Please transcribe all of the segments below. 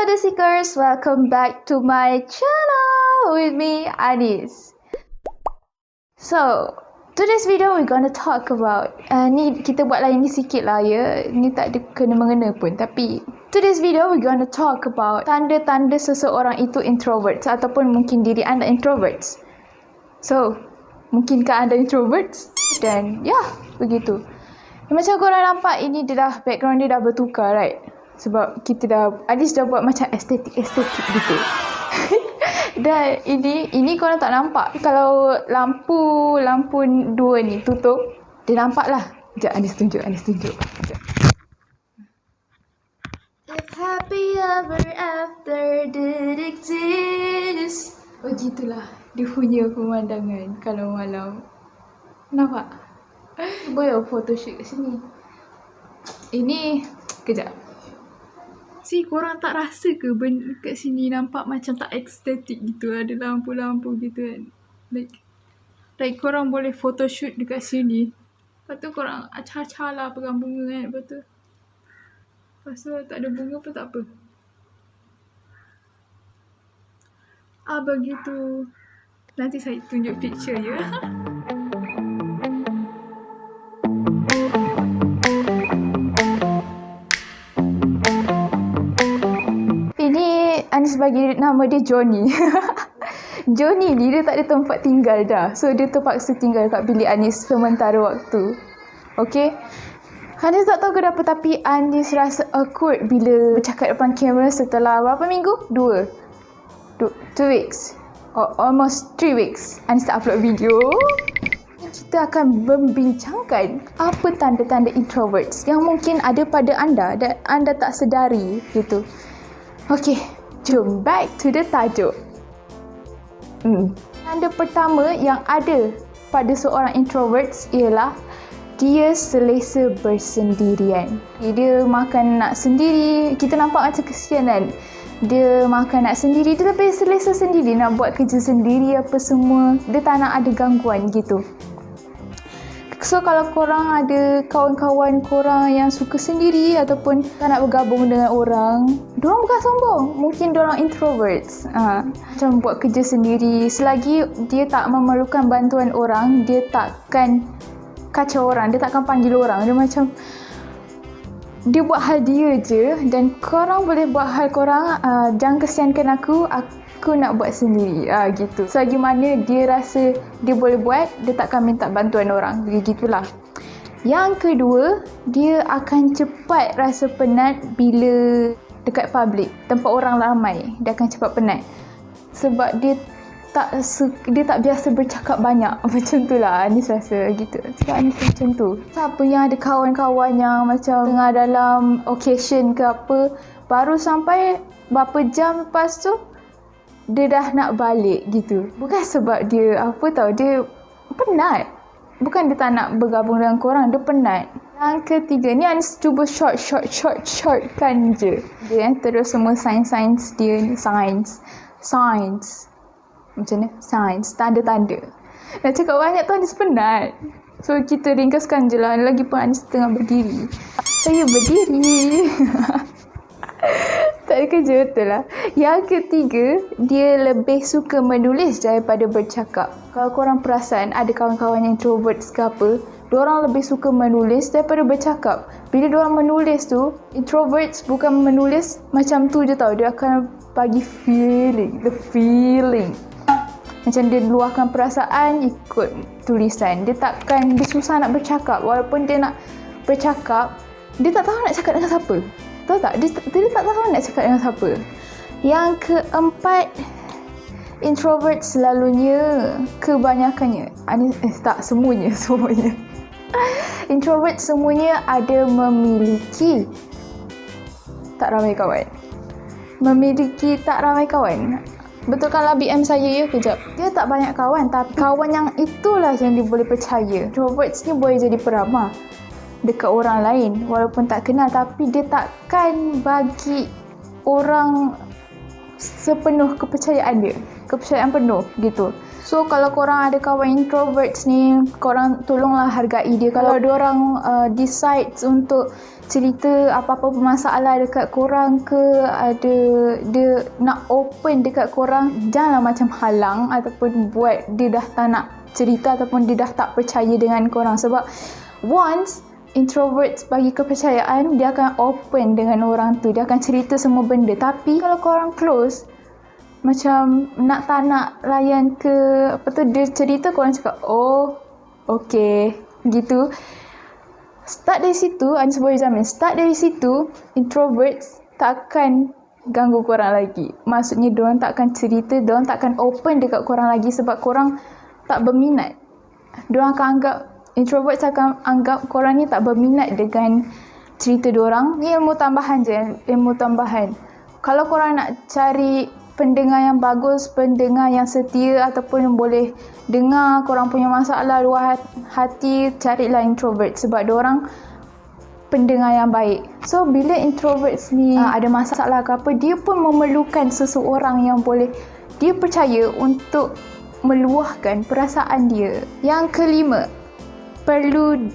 Hello The Seekers, welcome back to my channel with me, Anis. So, today's video we're gonna talk about ni kita buat lain ni sikit lah ya. Ni tak ada kena-mengena pun, tapi today's video we're gonna talk about tanda-tanda seseorang itu introverts ataupun mungkin diri anda introverts. So, mungkinkah anda introverts? Dan ya, begitu. Macam korang nampak ini dia dah, background dia dah bertukar, right? Sebab kita dah, Adis dah buat macam estetik gitu. Dan ini korang tak nampak. Kalau lampu dua ni tutup, dia nampak lah. Sekejap, Adis tunjuk. If happy ever after did exist. Begitulah dia punya pemandangan kalau malam. Nampak? Boleh photoshoot kat sini. Ini, kejap. Si korang tak rasa ke benda kat sini nampak macam tak estetik gitu, ada lampu-lampu gitu kan. Like korang boleh photoshoot dekat sini. Lepas tu korang acah-acah lah pegang bunga kan. Lepas tu tak ada bunga pun tak apa. Begitu. Nanti saya tunjuk picture ya. Anis bagi nama dia Johnny. Johnny ni dia tak ada tempat tinggal dah. So dia terpaksa tinggal kat bilik Anis sementara waktu. Okay. Anis tak tahu kenapa tapi Anis rasa awkward bila bercakap depan kamera setelah berapa minggu? 2 weeks. Almost 3 weeks. Anis tak upload video. Kita akan membincangkan apa tanda-tanda introverts yang mungkin ada pada anda dan anda tak sedari gitu. Okay. Jom back to the tajuk. Tanda pertama yang ada pada seorang introverts ialah dia selesa bersendirian. Dia makan nak sendiri. Kita nampak macam kesian kan. Dia makan nak sendiri. Dia lebih selesa sendiri. Nak buat kerja sendiri apa semua. Dia tak nak ada gangguan gitu. So kalau korang ada kawan-kawan korang yang suka sendiri ataupun tak nak bergabung dengan orang, diorang bukan sombong, mungkin diorang introverts. Macam buat kerja sendiri, selagi dia tak memerlukan bantuan orang, dia takkan kacau orang, dia takkan panggil orang. Dia macam dia buat hal dia je dan korang boleh buat hal korang. Jangan kesiankan aku nak buat sendiri gitu. Selagi mana dia rasa dia boleh buat, dia takkan minta bantuan orang. Begitulah. Yang kedua, dia akan cepat rasa penat bila dekat public, tempat orang ramai. Dia akan cepat penat sebab dia tak biasa bercakap banyak. Macam tu lah Anis rasa gitu. Sebab Anis macam tu. Siapa yang ada kawan-kawan yang macam tengah dalam occasion ke apa, baru sampai berapa jam lepas tu dia dah nak balik gitu. Bukan sebab dia dia penat. Bukan dia tak nak bergabung dengan korang, dia penat. Yang ketiga, ni Anis cuba short-kan je. Dia terus semua sains dia ni. Sains. Macam ni? Sains. Tanda-tanda. Nak cakap banyak tu Anis penat. So kita ringkaskan je lah. Lagipun Anis tengah berdiri. Saya berdiri. Tak ada kerja, betul lah. Yang ketiga, dia lebih suka menulis daripada bercakap. Kalau korang perasan, ada kawan-kawan yang introverts ke apa, diorang lebih suka menulis daripada bercakap. Bila diorang menulis tu, introverts bukan menulis macam tu je tau. Dia akan bagi the feeling. Macam dia luahkan perasaan ikut tulisan. Dia susah nak bercakap. Walaupun dia nak bercakap, dia tak tahu nak cakap dengan siapa. Tahu tak? Dia tak tahu nak cakap dengan siapa. Yang keempat, introvert selalunya, kebanyakannya, tak semuanya. Introvert semuanya ada memiliki tak ramai kawan. Betulkanlah BM saya ya, kejap. Dia tak banyak kawan, tapi kawan yang itulah yang dia boleh percaya. Introverts ni boleh jadi peramah dekat orang lain walaupun tak kenal, tapi dia takkan bagi orang sepenuh kepercayaan dia, kepercayaan penuh gitu. So kalau korang ada kawan introverts ni, korang tolonglah hargai dia. Kalau diorang decide untuk cerita apa-apa masalah dekat korang ke, ada dia nak open dekat korang, janganlah macam halang ataupun buat dia dah tak nak cerita ataupun dia dah tak percaya dengan korang. Sebab once introverts bagi kepercayaan, dia akan open dengan orang tu, dia akan cerita semua benda. Tapi kalau korang close, macam nak tak nak layan ke apa tu, dia cerita korang cakap oh okay gitu. Start dari situ, Anis boleh jamin, start dari situ introverts tak akan ganggu korang lagi. Maksudnya diorang tak akan cerita, diorang tak akan open dekat korang lagi sebab korang tak berminat. Diorang akan anggap, introverts akan anggap korang ni tak berminat dengan cerita diorang. Ni ilmu tambahan je, ilmu tambahan. Kalau korang nak cari pendengar yang bagus, pendengar yang setia ataupun yang boleh dengar korang punya masalah luar hati, carilah introvert sebab diorang pendengar yang baik. So bila introverts ni ada masalah ke apa, dia pun memerlukan seseorang yang boleh dia percaya untuk meluahkan perasaan dia. Yang kelima, perlu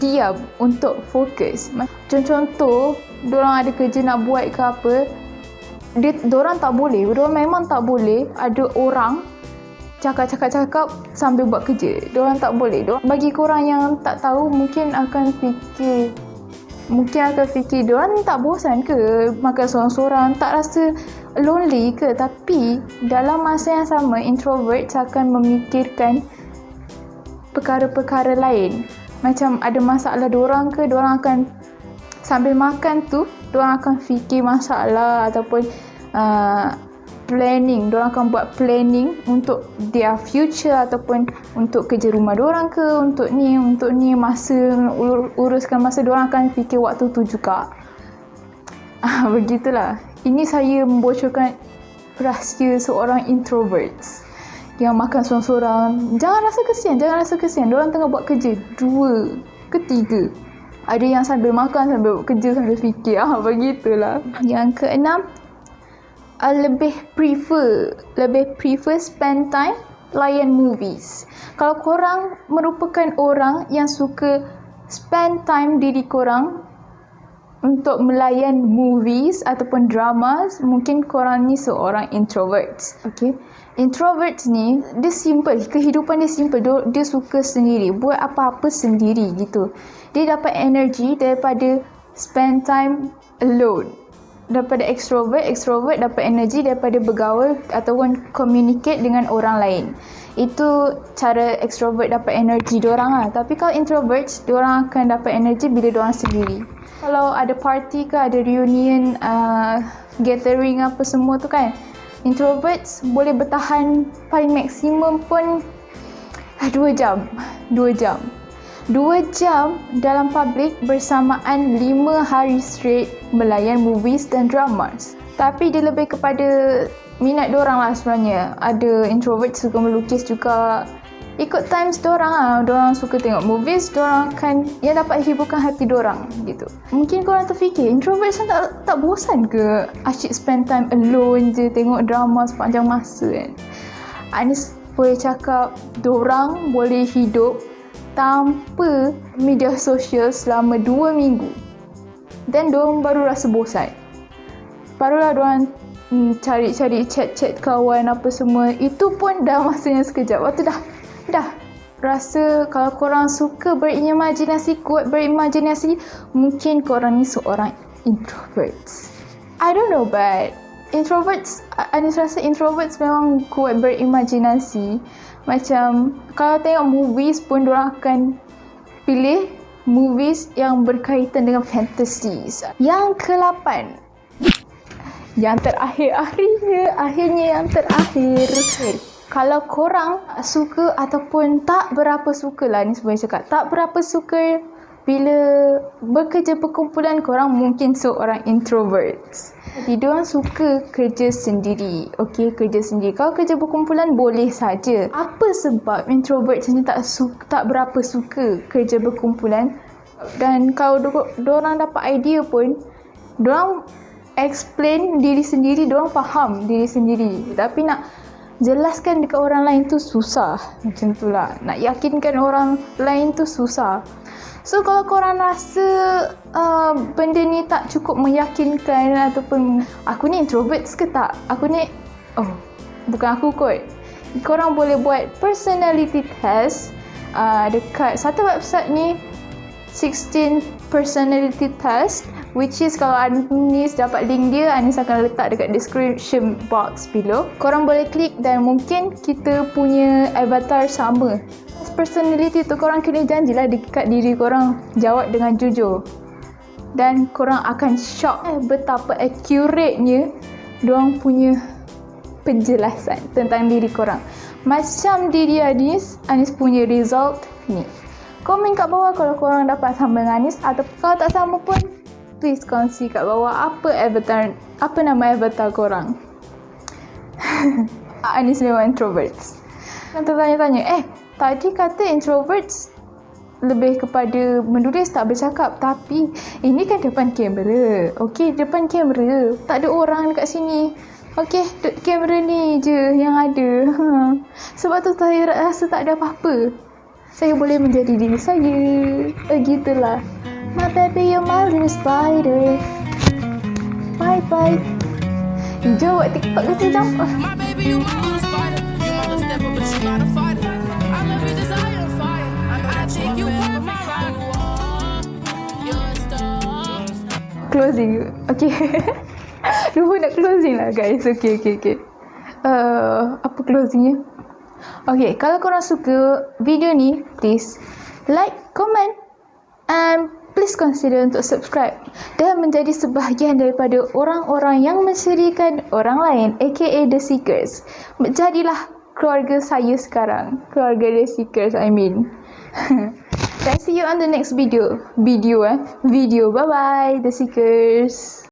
diam untuk fokus. Contoh, diorang ada kerja nak buat ke apa, diorang tak boleh, diorang memang tak boleh ada orang cakap sambil buat kerja. Diorang tak boleh. Bagi korang yang tak tahu, mungkin akan fikir diorang tak bosan ke makan sorang-sorang, tak rasa lonely ke. Tapi dalam masa yang sama, introvert akan memikirkan perkara-perkara lain. Macam ada masalah diorang ke, diorang akan sambil makan tu, diorang akan fikir masalah ataupun planning. Diorang akan buat planning untuk their future ataupun untuk kerja rumah diorang ke, untuk ni masa uruskan masa, diorang akan fikir waktu tu juga. Begitulah. Ini saya membocorkan rahsia seorang introverts yang makan sorang-sorang. Jangan rasa kesian. Diorang tengah buat kerja 2 ke 3. Ada yang sambil makan, sambil buat kerja, sambil fikir. Begitulah. Yang keenam, lebih prefer spend time layan movies. Kalau korang merupakan orang yang suka spend time diri korang untuk melayan movies ataupun dramas, mungkin korang ni seorang introverts. Okay, introverts ni dia simple, kehidupan dia simple. Dia suka sendiri, buat apa-apa sendiri gitu. Dia dapat energy daripada spend time alone. Daripada extrovert dapat energi daripada bergaul ataupun communicate dengan orang lain. Itu cara extrovert dapat energi diorang lah. Tapi kalau introverts, diorang akan dapat energi bila diorang sendiri. Kalau ada party ke, ada reunion, gathering apa semua tu kan, introverts boleh bertahan paling maksimum pun 2 jam. 2 jam dalam public bersamaan 5 hari straight melayan movies dan dramas. Tapi dia lebih kepada minat diorang lah sebenarnya. Ada introvert suka melukis juga. Ikut times diorang lah. Diorang suka tengok movies, diorang akan yang dapat hiburkan hati diorang gitu. Mungkin korang terfikir, introvert tak bosan ke asyik spend time alone je tengok drama sepanjang masa kan? Anis boleh cakap diorang boleh hidup tanpa media sosial selama 2 minggu. Dan diorang baru rasa bosan. Barulah diorang cari-cari chat-chat kawan apa semua. Itu pun dah masanya sekejap. Waktu dah rasa. Kalau korang suka berimajinasi, kuat berimajinasi, mungkin korang ni seorang introverts. I don't know, but introverts, Anis rasa introverts memang kuat berimajinasi. Macam kalau tengok movies pun diorang akan pilih movies yang berkaitan dengan fantasies. Yang ke-8, yang terakhir, akhirnya yang terakhir. Kalau korang suka ataupun tak berapa suka lah, ni sebenarnya cakap tak berapa suka bila bekerja perkumpulan, korang mungkin seorang introverts. Jadi diorang suka kerja sendiri. Okey, kerja sendiri. Kalau kerja berkumpulan boleh saja. Apa sebab introverts ni tak berapa suka kerja berkumpulan? Dan kalau diorang dapat idea pun, diorang explain diri sendiri, diorang faham diri sendiri. Tapi nak jelaskan dekat orang lain tu susah. Macam tu lah. Nak yakinkan orang lain tu susah. So kalau korang rasa benda ni tak cukup meyakinkan ataupun aku ni introvert ke tak? Aku ni, bukan aku kot. Korang boleh buat personality test dekat satu website ni, 16 personality test, which is kalau Anis dapat link dia, Anis akan letak dekat description box below. Korang boleh klik dan mungkin kita punya avatar sama. Personality tu korang kena janjilah dekat diri korang jawab dengan jujur. Dan korang akan shock betapa accurate-nya diorang punya penjelasan tentang diri korang. Macam diri Anis punya result ni. Komen kat bawah kalau korang dapat sama dengan Anis, atau kalau tak sama pun please kongsi kat bawah apa nama avatar korang. Anis memang introverts. Nanti tanya-tanya, tadi kata introverts lebih kepada menulis tak bercakap, tapi ini kan depan kamera. Okey, depan kamera tak ada orang dekat sini. Okey, kamera ni je yang ada. Sebab tu saya rasa tak ada apa-apa. Saya boleh menjadi diri saya. Begitulah. My baby, you're my little spider. Bye bye. Hijau buat TikTok ke sejam. My baby, you my little spider. You my little stepper, but you not a fighter. I love you, desire fire. I take you perfect right. You're a star. Closing. Okay. Lupa nak closing lah guys. Okay. Apa closingnya? Okay, kalau korang suka video ni, please like, comment and please consider untuk subscribe dan menjadi sebahagian daripada orang-orang yang menceriakan orang lain, aka The Seekers. Jadilah keluarga saya sekarang. Keluarga The Seekers, I mean. Dan see you on the next video. Video. Bye-bye, The Seekers.